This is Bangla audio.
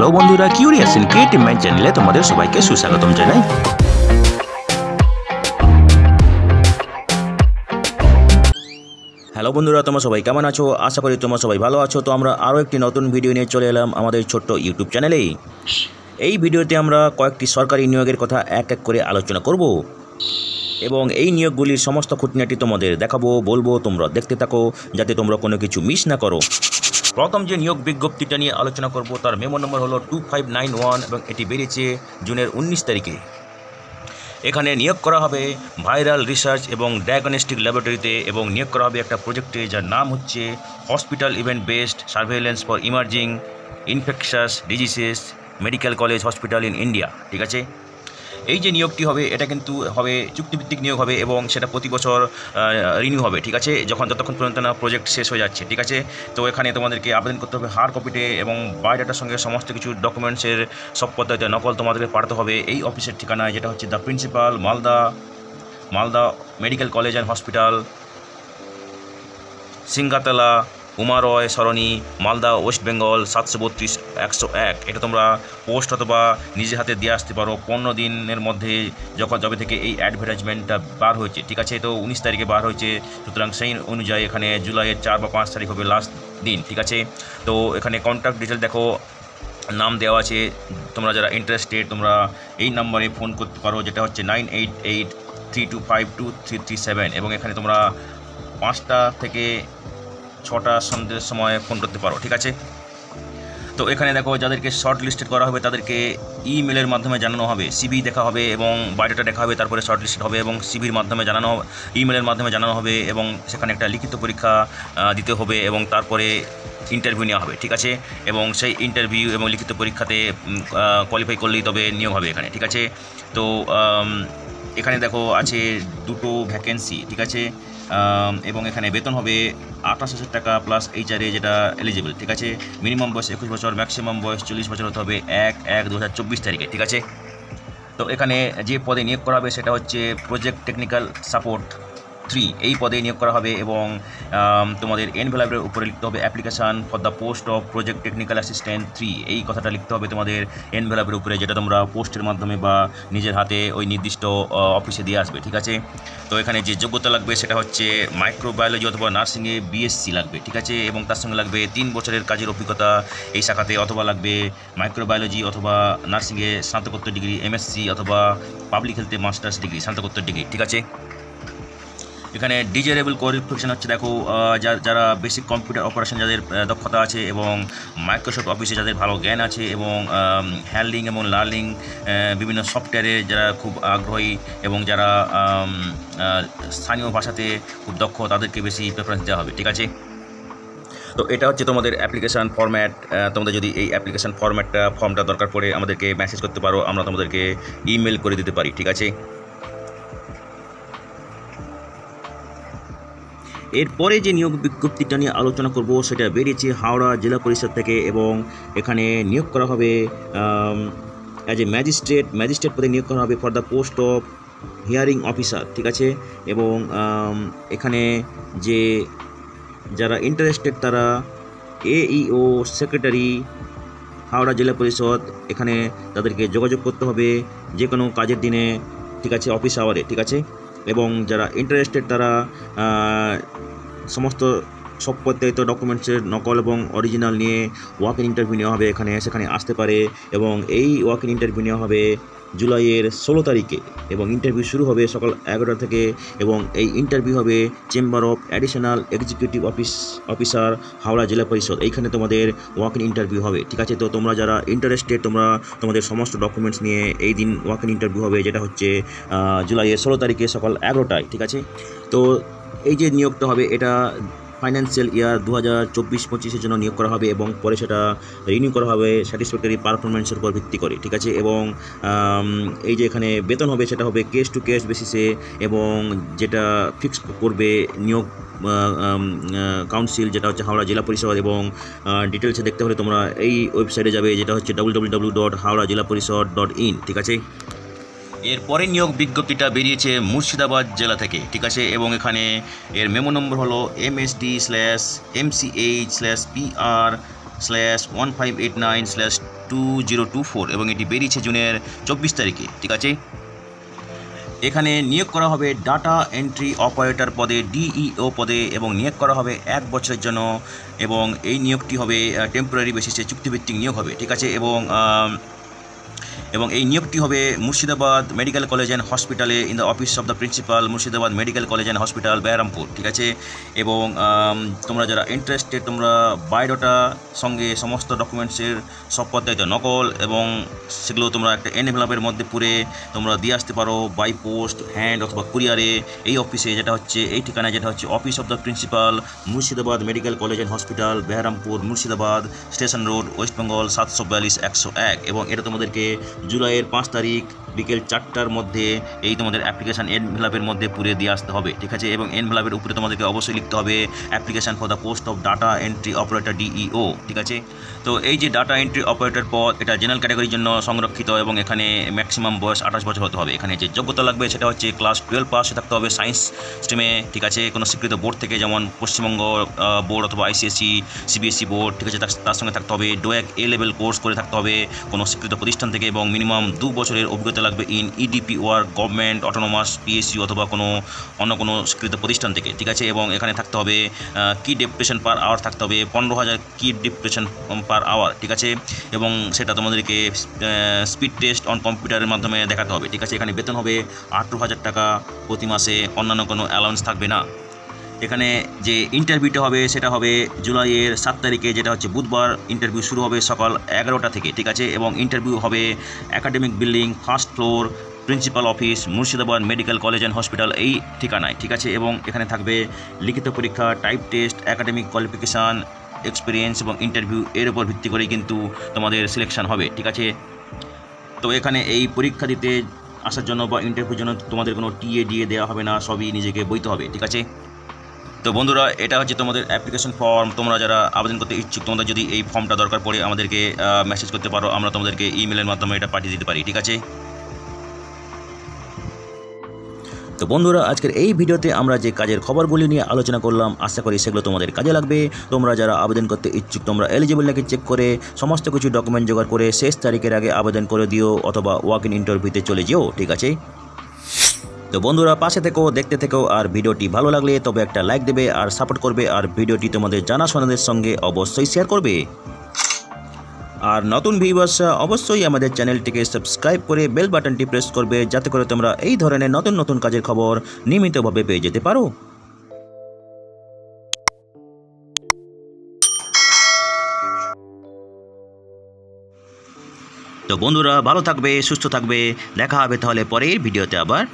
হ্যালো বন্ধুরা, কিউরিয়াস ইন ক্রিয়েটিভ মাইন্ড চ্যানেলে তোমাদের সবাইকে সুস্বাগতম জানাই। হ্যালো বন্ধুরা, তোমরা সবাই কেমন আছো? আশা করি তোমরা সবাই ভালো আছো। তো আমরা আরও একটি নতুন ভিডিও নিয়ে চলে এলাম আমাদের ছোট্ট ইউটিউব চ্যানেলেই। এই ভিডিওতে আমরা কয়েকটি সরকারি নিয়োগের কথা এক এক করে আলোচনা করব এবং এই নিয়োগগুলির সমস্ত খুঁটিনাটি তোমাদের দেখাবো, বলবো, তোমরা দেখতে থাকো যাতে তোমরা কোনো কিছু মিস না করো। প্রথম যে নিয়োগ বিজ্ঞপ্তিটা নিয়ে আলোচনা করব তার মেমো নম্বর হলো 2591 এবং এটি বেরিয়েছে জুনের 19 তারিখে। এখানে নিয়োগ করা হবে ভাইরাল রিসার্চ এবং ডায়াগনস্টিক ল্যাবরেটরিতে এবং নিয়োগ করা হবে একটা প্রজেক্টে যার নাম হচ্ছে hospital event based surveillance for emerging infectious diseases medical college hospital in India. ঠিক আছে, এই যে নিয়োগটি হবে এটা কিন্তু হবে চুক্তিভিত্তিক নিয়োগ হবে এবং সেটা প্রতি বছর রিনিউ হবে। ঠিক আছে, যতক্ষণ পর্যন্ত না প্রজেক্ট শেষ হয়ে যাচ্ছে। ঠিক আছে, তো এখানে তোমাদেরকে আবেদন করতে হবে হার্ড কপিতে এবং বায়োডাটার সঙ্গে সমস্ত কিছু ডকুমেন্টসের সব পদ্ধতিতে নকল তোমাদেরকে পাঠাতে হবে এই অফিসের ঠিকানায়, যেটা হচ্ছে the principal, Malda medical college and hospital, Singatala, Umaray Sarani, Malda, West Bengal 732-101। এটা তোমরা পোস্ট অথবা নিজের হাতে দিয়ে আসতে পারো 15 দিনের মধ্যে, যবে থেকে এই অ্যাডভার্টাইজমেন্টটা বার হয়েছে। ঠিক আছে, তো 19 তারিখে বার হয়েছে, সুতরাং সেই অনুযায়ী এখানে জুলাইয়ের 4 বা 5 তারিখ হবে লাস্ট দিন। ঠিক আছে, তো এখানে কন্ট্যাক্ট ডিটেল দেখো, নাম দেওয়া আছে। তোমরা যারা ইন্টারেস্টেড তোমরা এই নাম্বারে ফোন করতে পারো, যেটা হচ্ছে 9883252337 এবং এখানে তোমরা 5টা থেকে 6টা সন্ধ্যের সময় ফোন করতে পারো। ঠিক আছে, তো এখানে দেখো যাদেরকে শর্ট লিস্টেড করা হবে তাদেরকে ইমেলের মাধ্যমে জানানো হবে, সিভি দেখা হবে এবং বায়োডাটা দেখা হবে, তারপরে শর্ট লিস্টেড হবে এবং সিভির মাধ্যমে জানানো, ইমেলের মাধ্যমে জানানো হবে এবং সেখানে একটা লিখিত পরীক্ষা দিতে হবে এবং তারপরে ইন্টারভিউ নেওয়া হবে। ঠিক আছে, এবং সেই ইন্টারভিউ এবং লিখিত পরীক্ষাতে কোয়ালিফাই করলেই তবে নিয়োগ হবে এখানে। ঠিক আছে, তো এখানে দেখো আছে 2টো ভ্যাকেন্সি। ঠিক আছে, এবং এখানে বেতন হবে 28,000 টাকা প্লাস এইচআরএ যেটা এলিজিবল। ঠিক আছে, মিনিমাম বয়স 21 বছর, ম্যাক্সিমাম বয়স 40 বছর হতে হবে 1/1/2024 তারিখে। ঠিক আছে, তো এখানে যে পদে নিয়োগ করা হবে সেটা হচ্ছে প্রজেক্ট টেকনিক্যাল সাপোর্ট 3 এই পদে নিয়োগ করা হবে এবং তোমাদের এনভেলপের উপরে লিখতে হবে application for the post of project technical assistant 3 এই কথাটা লিখতে হবে তোমাদের এনভেলপের উপরে, যেটা তোমরা পোস্টের মাধ্যমে বা নিজের হাতে ওই নির্দিষ্ট অফিসে দিয়ে আসবে। ঠিক আছে, তো এখানে যে যোগ্যতা লাগবে সেটা হচ্ছে মাইক্রোবায়োলজি অথবা নার্সিংয়ে বিএসসি লাগবে। ঠিক আছে, এবং তার সঙ্গে লাগবে 3 বছরের কাজের অভিজ্ঞতা এই শাখাতে, অথবা লাগবে মাইক্রোবায়োলজি অথবা নার্সিংয়ে স্নাতকোত্তর ডিগ্রি এমএসসি অথবা পাবলিক হেলথে মাস্টার্স ডিগ্রি স্নাতকোত্তর ডিগ্রি। ঠিক আছে, এখানে ডিজারেবল কোয়ালিফিকেশন হচ্ছে দেখো যারা বেসিক কম্পিউটার অপারেশন যাদের দক্ষতা আছে এবং মাইক্রোসফট অফিসে যাদের ভালো জ্ঞান আছে এবং হ্যান্ডলিং এবং লার্নিং বিভিন্ন সফটওয়্যারে যারা খুব আগ্রহী এবং যারা স্থানীয় ভাষাতে খুব দক্ষ তাদেরকে বেশি প্রেফারেন্স দেওয়া হবে। ঠিক আছে, তো এটা হচ্ছে তোমাদের অ্যাপ্লিকেশান ফরম্যাট। তোমাদের যদি এই অ্যাপ্লিকেশান ফর্মটা দরকার পড়ে আমাদেরকে মেসেজ করতে পারো, আমরা তোমাদেরকে ইমেল করে দিতে পারি। ঠিক আছে, এরপরে যে নিয়োগ বিজ্ঞপ্তিটা নিয়ে আলোচনা করব সেটা বেরিয়েছে হাওড়া জেলা পরিষদ থেকে এবং এখানে নিয়োগ করা হবে অ্যাজ এ ম্যাজিস্ট্রেট পদে নিয়োগ করা হবে for the post of hearing officer. ঠিক আছে, এবং এখানে যে যারা ইন্টারেস্টেড তারা AEO সেক্রেটারি হাওড়া জেলা পরিষদ, এখানে তাদেরকে যোগাযোগ করতে হবে যে কোনো কাজের দিনে। ঠিক আছে, অফিস আওয়ারে। ঠিক আছে, এবং যারা ইন্টারেস্টেড তারা সমস্ত সব প্রত্যেক ডকুমেন্টসের নকল এবং অরিজিনাল নিয়ে ওয়াক ইন ইন্টারভিউ নেওয়া হবে, সেখানে আসতে পারে এবং এই ওয়াক ইন ইন্টারভিউ নেওয়া হবে জুলাইয়ের 16 তারিখে এবং ইন্টারভিউ শুরু হবে সকাল 11টা থেকে এবং এই ইন্টারভিউ হবে chamber of additional executive officer Howrah জেলা পরিষদ, এইখানে তোমাদের ওয়াক ইন ইন্টারভিউ হবে। ঠিক আছে, তো তোমরা যারা ইন্টারেস্টেড তোমরা তোমাদের সমস্ত ডকুমেন্টস নিয়ে এই দিন ওয়াক ইন ইন্টারভিউ হবে, যেটা হচ্ছে জুলাইয়ের 16 তারিখে সকাল 11টায়। ঠিক আছে, তো এই যে নিয়োগটা হবে এটা ফাইন্যান্সিয়াল ইয়ার 2024-25 জন্য নিয়োগ করা হবে এবং পরে সেটা রিনিউ করা হবে স্যাটিসফ্যাক্টরি পারফরমেন্সের উপর ভিত্তি করে। ঠিক আছে, এবং এই যে এখানে বেতন হবে সেটা হবে কেস টু কেস বেসিসে এবং যেটা ফিক্স করবে নিয়োগ কাউন্সিল, যেটা হচ্ছে হাওড়া জেলা পরিষদ এবং ডিটেলসে দেখতে হলে তোমরা এই ওয়েবসাইটে যাবে, যেটা হচ্ছে www.howrajilapariষদ.in। ঠিক আছে, এরপরে নিয়োগ বিজ্ঞপ্তিটা বেরিয়েছে মুর্শিদাবাদ জেলা থেকে। ঠিক আছে, এবং এখানে এর মেমো নম্বর হলো MSD/MCH/PR 1/1589/2024 এবং এটি বেরিয়েছে জুনের 24 তারিখে। ঠিক আছে, এখানে নিয়োগ করা হবে ডাটা এন্ট্রি অপারেটর পদে, ডিইও পদে, এবং নিয়োগ করা হবে 1 বছরের জন্য, এবং এই নিয়োগটি হবে টেম্পোরারি বেসিসে, চুক্তিভিত্তিক নিয়োগ হবে। ঠিক আছে, এবং এই নিয়োগটি হবে মুর্শিদাবাদ মেডিকেল কলেজ অ্যান্ড হসপিটালে in the office of the principal Murshidabad medical college and hospital Berhampore. ঠিক আছে, এবং তোমরা যারা ইন্টারেস্টেড তোমরা বায়োডাটা সঙ্গে সমস্ত ডকুমেন্টসের সব পদ্ধতিতে নকল এবং সেগুলো তোমরা একটা এনভেলপের মধ্যে পুরে তোমরা দিয়ে আসতে পারো বাই পোস্ট, হ্যান্ড অথবা কুরিয়ারে এই অফিসে, যেটা হচ্ছে এই ঠিকানায়, যেটা হচ্ছে office of the principal Murshidabad medical college and hospital Berhampore Murshidabad station road West Bengal 742-101। এবং এটা তোমাদেরকে জুলাইয়ের 5 তারিখ বিকেল 4টার মধ্যে এই তোমাদের অ্যাপ্লিকেশান এনভেলপের মধ্যে পুরে দিয়ে আসতে হবে। ঠিক আছে, এবং এনভেলপের উপরে তোমাদেরকে অবশ্যই লিখতে হবে application for the post of data entry operator DEO. ঠিক আছে, তো এই যে ডাটা এন্ট্রি অপারেটর পদ, এটা জেনারেল ক্যাটাগরির জন্য সংরক্ষিত এবং এখানে ম্যাক্সিমাম বয়স 28 বছর হতে হবে। এখানে যে যোগ্যতা লাগবে সেটা হচ্ছে ক্লাস 12 পাস থাকতে হবে সায়েন্স স্ট্রিমে। ঠিক আছে, কোনো স্বীকৃত বোর্ড থেকে, যেমন পশ্চিমবঙ্গ বোর্ড অথবা আইসিএসসি সিবিএসসি বোর্ড। ঠিক আছে, তার সঙ্গে থাকতে হবে ডোয়েক এ লেভেল কোর্স করে থাকতে হবে কোনো স্বীকৃত প্রতিষ্ঠান থেকে, এবং মিনিমাম 2 বছরের অভিজ্ঞতা লাগবে in EDP work, government, autonomous, PSU অথবা অন্য কোনো স্বীকৃত প্রতিষ্ঠান থেকে। ঠিক আছে, এবং এখানে থাকতে হবে কি ডেপুটেশন পার আওয়ার থাকতে হবে 15,000 কি ডেপুটেশন পার আওয়ার। ঠিক আছে, এবং সেটা তোমাদেরকে স্পিড টেস্ট অন কম্পিউটারের মাধ্যমে দেখাতে হবে। ঠিক আছে, এখানে বেতন হবে 18,000 টাকা প্রতি মাসে, অন্যান্য কোনো অ্যালাউন্স থাকবে না। এখানে যে ইন্টারভিউটা হবে সেটা হবে জুলাইয়ের 7 তারিখে, যেটা হচ্ছে বুধবার। ইন্টারভিউ শুরু হবে সকাল 11টা থেকে। ঠিক আছে, এবং ইন্টারভিউ হবে academic building, 1st floor, principal office Murshidabad medical college and hospital এই ঠিকানায়। ঠিক আছে, এবং এখানে থাকবে লিখিত পরীক্ষা, type test, academic qualification, experience এবং ইন্টারভিউ, এর উপর ভিত্তি করেই কিন্তু তোমাদের সিলেকশন হবে। ঠিক আছে, তো এখানে এই পরীক্ষা দিতে আসার জন্য বা ইন্টারভিউর জন্য তোমাদের কোনো টিএ দেওয়া হবে না, সবই নিজেকে বইতে হবে। ঠিক আছে, তো বন্ধুরা, এটা হচ্ছে তোমাদের অ্যাপ্লিকেশন ফর্ম। তোমরা যারা আবেদন করতে ইচ্ছুক, তোমাদের যদি এই ফর্মটা দরকার পড়ে আমাদেরকে মেসেজ করতে পারো, আমরা তোমাদেরকে ইমেলের মাধ্যমে এটা পাঠিয়ে দিতে পারি। ঠিক আছে, তো বন্ধুরা, আজকের এই ভিডিওতে আমরা যে কাজের খবরগুলি নিয়ে আলোচনা করলাম, আশা করি সেগুলো তোমাদের কাজে লাগবে। তোমরা যারা আবেদন করতে ইচ্ছুক, তোমরা এলিজিবল নাকি চেক করে সমস্ত কিছু ডকুমেন্ট জোগাড় করে শেষ তারিখের আগে আবেদন করে দিও, অথবা ওয়াক ইন ইন্টারভিউতে চলে যেও। ঠিক আছে, তো বন্ধুরা, পাশে থেকেও দেখতে থেকেও, আর ভিডিওটি ভালো লাগলে তবে একটা লাইক দেবে আর সাপোর্ট করবে, আর ভিডিওটি তোমাদের জানাশোনাদের সঙ্গে অবশ্যই শেয়ার করবে। আর নতুন ভিউয়ার্সরা অবশ্যই আমাদের চ্যানেলটিকে সাবস্ক্রাইব করে বেল বাটনটি প্রেস করবে, যাতে করে তোমরা এই ধরনের নতুন নতুন কাজের খবর নিয়মিতভাবে পেয়ে যেতে পারো। তো বন্ধুরা, ভালো থাকবে, সুস্থ থাকবে, দেখা হবে তাহলে পরের ভিডিওতে আবার।